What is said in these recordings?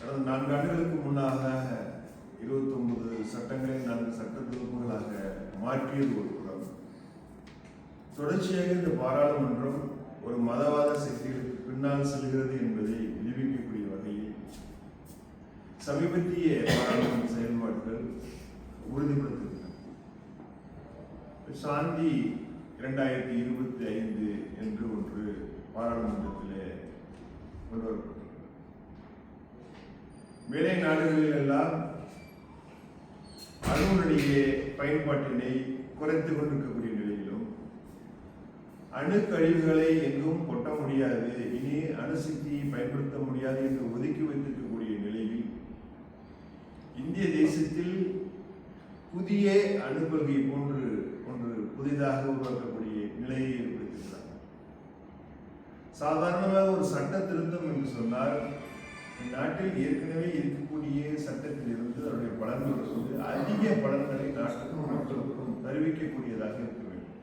கடந்த 4 ஆண்டுகளுக்கு முன்னாக 29 சட்டங்களை 4 சட்ட தொகுப்புகளாக மாற்றியது ஒரு புறம். தொடர்ச்சியாக இந்த பாராளுமன்றம் ஒரு மதவாத சக்திகளுக்கு பின்னால் செல்கிறது என்பதை நிரூபிக்கக்கூடிய வகையில் சமீபத்திய பாராளுமன்ற செயல்பாடுகள் உறுதிப்படுத்துகின்றன. சாந்தி 2025 என்று ஒன்று பாராளுமன்றத்திலே கொண்டு வரப்பட்டது. மேலை நாடுகளில் எல்லாம் அணுனுடைய பயன்பாட்டினை குறைத்துக் கொண்டிருக்கக்கூடிய நிலையிலும் அணு கழிவுகளை எங்கும் கொட்ட முடியாது, இனி அணுசக்தியை பயன்படுத்த முடியாது என்று ஒதுக்கி வைத்திருக்கக்கூடிய நிலையில் இந்திய தேசத்தில் புதிய அணு கொள்கை போன்று ஒன்று புதிதாக உருவாக்கக்கூடிய நிலையை ஏற்படுத்துகிறார். சாதாரணமாக ஒரு சட்ட திருத்தம் என்று சொன்னால் நாட்டில் ஏற்கனவே இருக்கக்கூடிய சட்டத்திலிருந்து அதனுடைய பலன்களிலிருந்து அதிக பலன்களை நாட்டுக்கும் மக்களுக்கும் தெரிவிக்கக்கூடியதாக இருக்க வேண்டும்.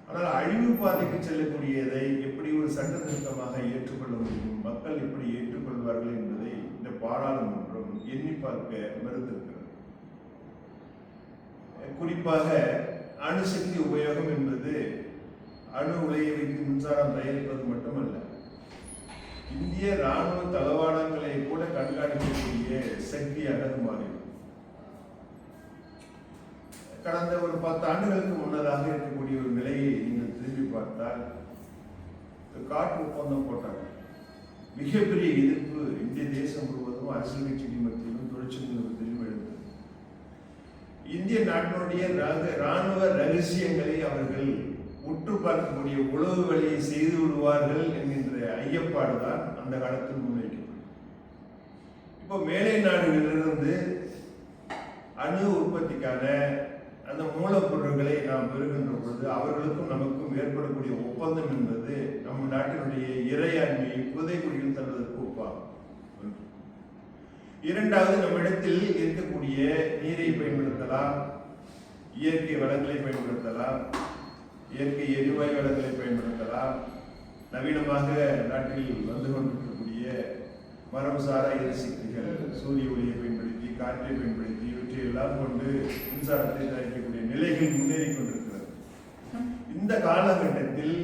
ஆனால் அழிவு பாதைக்கு செல்லக்கூடியதை எப்படி ஒரு சட்ட திருத்தமாக ஏற்றுக்கொள்ள முடியும், மக்கள் எப்படி ஏற்றுக்கொள்வார்கள் என்பதை இந்த பாராளுமன்றம் எண்ணி பார்க்க மறுத்திருக்கிறது. குறிப்பாக அணுசக்தி உபயோகம் என்பது அணு உலையை வைத்து மின்சாரம் தயாரிப்பது மட்டுமல்ல, இந்திய ராணுவ தளவாடங்களை கூட கண்காணிக்கக்கூடிய சக்தியாக அது மாறிடும். கடந்த ஒரு 10 ஆண்டுகளுக்கு முன்னதாக இருக்கக்கூடிய ஒரு நிலையை நீங்கள் திரும்பி பார்த்தால் காட்டு ஒப்பந்தம் போட்டாங்க. மிகப்பெரிய எதிர்ப்பு இந்திய தேசம் முழுவதும் அரசியல் கட்சிகள் மத்தியிலும் தொழிற்சங்க மத்தியிலும் எழுந்தது. இந்திய நாட்டினுடைய ராணுவ ரகசியங்களை அவர்கள் உற்று பார்க்கக்கூடிய உளவு வழியை செய்து விடுவார்கள் என்கின்ற ஐயப்பாடுதான் அந்த காலத்தில் முன்வைக்கப்படும். இப்போ மேலை நாடுகளிலிருந்து அணு உற்பத்திக்கான அந்த மூலப்பொருட்களை நாம் பெறுகின்ற பொழுது அவர்களுக்கும் நமக்கும் ஏற்படக்கூடிய ஒப்பந்தம் என்பது நம்ம நாட்டினுடைய இறையாண்மையை புதைக்குழியில் தருவதற்கு ஒப்பாகும். இரண்டாவது, நம்மிடத்தில் இருக்கக்கூடிய நீரை பயன்படுத்தலாம், இயற்கை வளங்களை பயன்படுத்தலாம், இயற்கை எரிவாயு வளங்களை பயன்படுத்தலாம், நவீனமாக நாட்டில் வந்து கொண்டிருக்கக்கூடிய மரம் சாரா எரிசக்திகள், சூரிய ஒளியை பயன்படுத்தி, காற்றை பயன்படுத்தி, இவற்றை எல்லாம் கொண்டு மின்சாரத்தை தயாரிக்கக்கூடிய நிலைகள் முன்னேறி கொண்டிருக்கிறது. இந்த காலகட்டத்தில்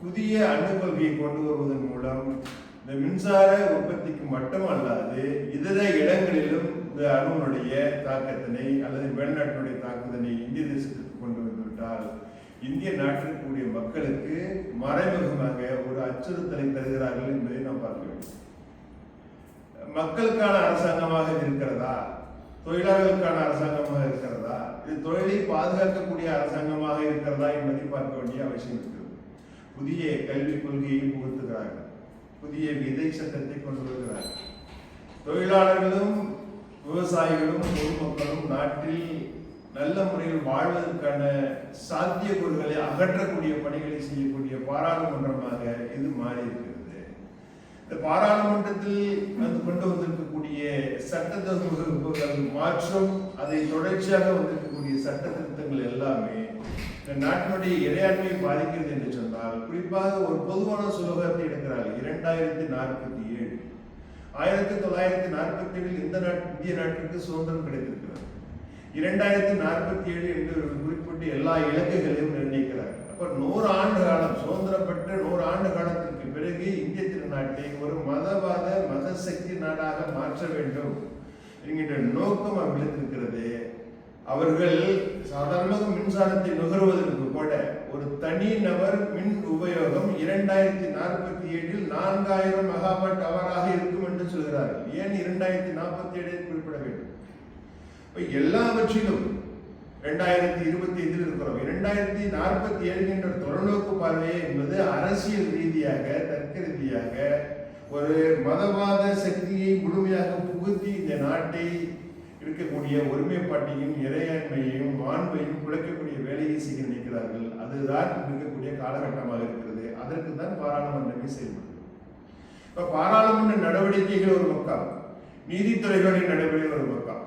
புதிய அணு கொள்கையை கொண்டு வருவதன் மூலம் இந்த மின்சார உற்பத்திக்கு மட்டுமல்லாது இதர இடங்களிலும் இந்த அணுனுடைய தாக்கத்தினை அல்லது வெளிநாட்டினுடைய தாக்குதலை இந்திய தேசத்திற்கு கொண்டு வந்துவிட்டால் இந்திய நாட்டிற்குரிய மக்களுக்கு மறைமுகமாக ஒரு அச்சுறுத்தலை தருகிறார்கள் என்பதை நாம் பார்க்க வேண்டும். மக்களுக்கான அரசாங்கமாக இருக்கிறதா, தொழிலாளர்களுக்கான அரசாங்கமாக இருக்கிறதா, இது தொழிலை பாதுகாக்கக்கூடிய அரசாங்கமாக இருக்கிறதா என்பதை பார்க்க வேண்டிய அவசியம் இருக்கிறது. புதிய கல்விக் கொள்கையை புகுத்துகிறார்கள், புதிய விதை சட்டத்தை கொண்டு வருகிறார்கள். தொழிலாளர்களும் விவசாயிகளும் பொதுமக்களும் நாட்டில் நல்ல முறையில் வாழ்வதற்கான சாத்தியக்கூறுகளை அகற்றக்கூடிய பணிகளை செய்யக்கூடிய பாராளுமன்றமாக இது மாறி இருக்கிறது. இந்த பாராளுமன்றத்தில் கொண்டு வந்திருக்கக்கூடிய சட்ட தொகுப்புகள் மாற்றம், அதை தொடர்ச்சியாக வந்திருக்கக்கூடிய சட்ட திருத்தங்கள் எல்லாமே இந்த நாட்டினுடைய இறையாண்மையை பாதிக்கிறது என்று சொன்னால், குறிப்பாக ஒரு பொதுவான சுலோகத்தை எடுக்கிறார்கள். 2047 1947 இந்திய நாட்டிற்கு சுதந்திரம் கிடைத்திருக்கிறது. 2047 என்று குறிப்பிட்டு எல்லா இலக்குகளையும் நிர்ணயிக்கிறார். அப்ப 100 ஆண்டு காலம், சுதந்திரம் பெற்ற 100 ஆண்டு காலத்திற்கு பிறகு இந்திய திருநாட்டை ஒரு மதவாத மத சக்தி நாடாக மாற்ற வேண்டும் என்கின்ற நோக்கம் அவர்களுக்கு இருக்கிறது. அவர்கள் சாதாரணமாக மின்சாரத்தை நுகர்வதற்கு கூட ஒரு தனி நபர் மின் உபயோகம் 2047 4000 மெகாவாட் அவராக இருக்கும் என்று சொல்கிறார்கள். ஏன் 2047 குறிப்பிட வேண்டும்? எல்லாவற்றிலும் 2025 இருக்கிறோம். 2047 என்ற தொலைநோக்கு பார்வை என்பது அரசியல் ரீதியாக, தர்க்க ரீதியாக ஒரு மதவாத சக்தியை முழுமையாக புகுத்தி இந்த நாட்டை இருக்கக்கூடிய ஒருமைப்பாட்டையும் இறையாண்மையையும் மாண்பையும் குலைக்கக்கூடிய வேலையை செய்ய நினைக்கிறார்கள். அதுதான் இருக்கக்கூடிய காலகட்டமாக இருக்கிறது. அதற்கு தான் பாராளுமன்றமே செயல்படுது. இப்ப பாராளுமன்ற நடவடிக்கைகள் ஒரு பக்கம், நீதித்துறைகளின் நடவடிக்கை ஒரு பக்கம்.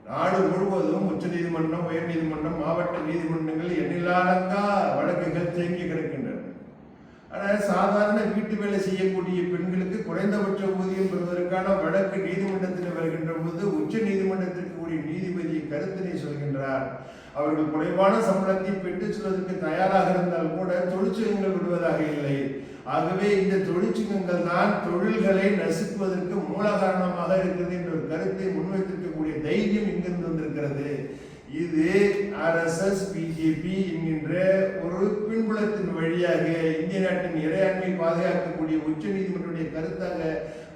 நாடு முழுவதும் உச்ச நீதிமன்றம், உயர் நீதிமன்றம், மாவட்ட நீதிமன்றங்கள் எண்ணில்லாதங்கா வழக்குகள் தேங்கி கிடக்கின்றன. ஆனால் சாதாரண வீட்டு வேலை செய்யக்கூடிய பெண்களுக்கு குறைந்தபட்ச ஊதியம் பெறுவதற்கான வழக்கு கருத்தினை சொல்கின்றார். அவர்கள் குறைவான சம்பளத்தை பெற்றுச் செல்வதற்கு தயாராக இருந்தால் கூட தொழிற்சங்கங்கள் விடுவதாக இல்லை. ஆகவே இந்த தொழிற்சங்கங்கள் தான் தொழில்களை நசுக்குவதற்கு மூல காரணமாக இருக்கிறது என்ற ஒரு கருத்தை முன்வைத்திருக்கக்கூடிய தைரியம் இங்கிருந்து வந்திருக்கிறது. இது RSS BJP என்கின்ற ஒரு பின்புலத்தின் வழியாக இந்திய நாட்டின் இறையாண்மை பாதுகாக்கக்கூடிய உச்ச நீதிமன்றத்துடைய கருத்தாக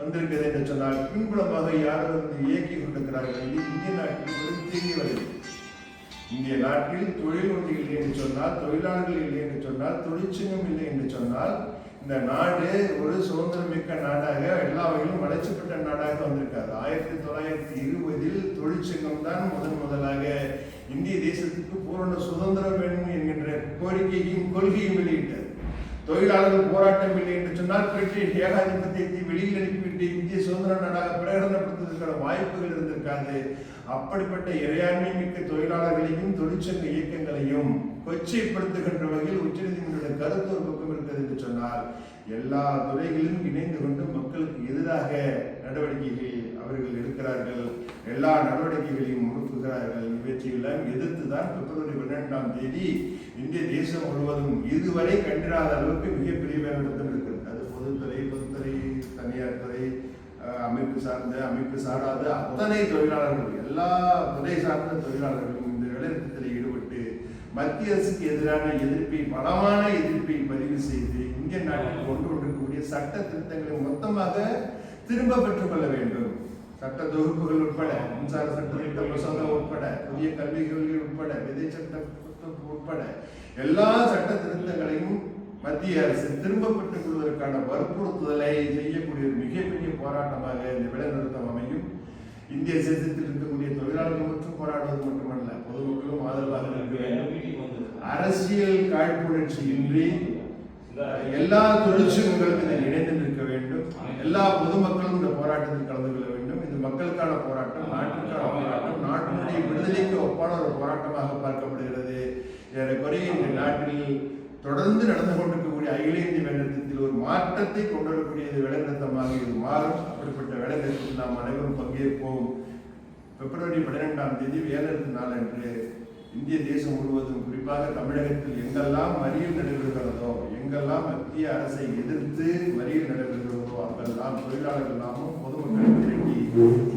வந்திருக்கிறது என்று சொன்னால் பின்புலமாக யாரும் வந்து இயக்கி கொண்டிருக்கிறார்கள். இது இந்திய நாட்டில் ஒரு தெரிய வருகிறது. இந்திய நாட்டில் தொழில் ஒன்று இல்லை என்று சொன்னால், தொழிலாளர்கள் இல்லை என்று சொன்னால், தொழிற்சங்கம் இல்லை என்று சொன்னால் இந்த நாடு ஒரு சுதந்திரமிக்க நாடாக எல்லா வகையிலும் வளர்ச்சி பெற்ற நாடாக வந்திருக்காது. 1920 தொழிற்சங்கம் தான் முதலாக இந்திய தேசத்துக்கு பூரண சுதந்திரம் வேண்டும் என்கின்ற கோரிக்கையும் கொள்கையும் வெளியிட்டது. தொழிலாளர்கள் போராட்டம் இல்லை என்று சொன்னால் பிரிட்டிஷ் ஏகாதிபத்தியத்தை வெளியில் அனுப்பிவிட்டு இந்திய சுதந்திர நாடாக பிரகடனப்படுத்துவதற்கான வாய்ப்புகள் இருந்திருக்காது. அப்படிப்பட்ட இறையாண்மை மிக்க தொழிலாளர்களையும் தொழிற்சங்க இயக்கங்களையும் கொச்சைப்படுத்துகின்ற வகையில் உச்சநீதிமன்ற கருத்து ஒரு பக்கம் இருக்கிறது என்று சொன்னால், எல்லா துறைகளிலும் இணைந்து கொண்டு மக்களுக்கு எதிராக நடவடிக்கைகள் அவர்கள் எடுக்கிறார்கள். எல்லா நடவடிக்கைகளையும் முடுக்குகிறார்கள். இவற்றையெல்லாம் எதிர்த்துதான் பிப்ரவரி 12ஆம் தேதி இந்திய தேசம் முழுவதும் இதுவரை கண்டிராத அளவுக்கு மிகப்பெரிய வேலைநிறுத்தம் இருக்கிறது. அது பொதுத்துறை, தனியார் துறை, அமைப்பு சாராத அத்தனை தொழிலாளர்கள், எல்லா துறை சார்ந்த தொழிலாளர்களும் இந்த வேலைநிறுத்தத்தில் ஈடுபட்டு மத்திய அரசுக்கு எதிரான எதிர்ப்பை, பலமான எதிர்ப்பை பதிவு செய்து இந்திய நாட்டில் கொண்டு இருக்கக்கூடிய சட்ட திருத்தங்களை மொத்தமாக திரும்ப பெற்றுக் கொள்ள வேண்டும். சட்ட தொகுப்புகள் உட்பட, மின்சார சட்ட திருத்த மசோதா உட்பட, புதிய கல்வி கொள்கை உட்பட, விதை சட்டம் உட்பட எல்லா சட்ட திருத்தங்களையும் மத்திய அரசு திரும்ப பெற்றுக் கொள்வதற்கான வற்புறுத்துதலை செய்யக்கூடிய ஒரு மிகப்பெரிய போராட்டமாக இந்த வேலைநிறுத்தம் அமையும். இந்திய தேசத்தில் இருக்கக்கூடிய தொழிலாளர்கள் மற்றும் போராடுவது மட்டுமல்ல, பொதுமக்களும் ஆதரவாக இருக்க வேண்டும். அரசியல் காழ்ப்புணர்ச்சி இன்றி எல்லா தொழிற்சங்கங்களும் இதில் இணைந்து நிற்க வேண்டும். எல்லா பொதுமக்களும் இந்த போராட்டத்தில் கலந்து கொள்ள வேண்டும். இது மக்களுக்கான போராட்டம், நாட்டுக்கான போராட்டம், நாட்டினுடைய விடுதலைக்கு ஒப்பான ஒரு போராட்டமாக பார்க்கப்படுகிறது. ஏறக்குறைய இந்த நாட்டில் தொடர்ந்து நடந்து கொண்டிருக்கக்கூடிய அகில இந்திய வேலைநிறுத்தத்தில் ஒரு மாற்றத்தை கொண்டு வரக்கூடிய வேலைநிறுத்தமாக இது மாறும். அப்படிப்பட்ட வேலைநிறுத்தத்தில் நாம் அனைவரும் பங்கேற்போம். பிப்ரவரி 12ஆம் தேதி வேலைநிறுத்த நாள் அன்று இந்திய தேசம் முழுவதும், குறிப்பாக தமிழகத்தில் எங்கெல்லாம் மறியல் நடைபெறுகிறதோ, எங்கெல்லாம் மத்திய அரசை எதிர்த்து மறியல் நடைபெறுகிறதோ அங்கெல்லாம் தொழிலாளர்கள் நாமும் பொதுமக்கள் திரட்டி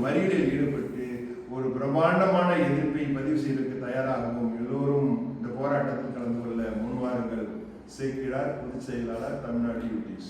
மறியலில் ஈடுபட்டு ஒரு பிரம்மாண்டமான எதிர்ப்பை பதிவு செய்வதற்கு தயாராகவும் எல்லோரும் இந்த போராட்டத்தில் கலந்து கொள்ள முன்வாருங்கள். சேக்கிழார், பொதுச் செயலாளர், தமிழ்நாடு UTC.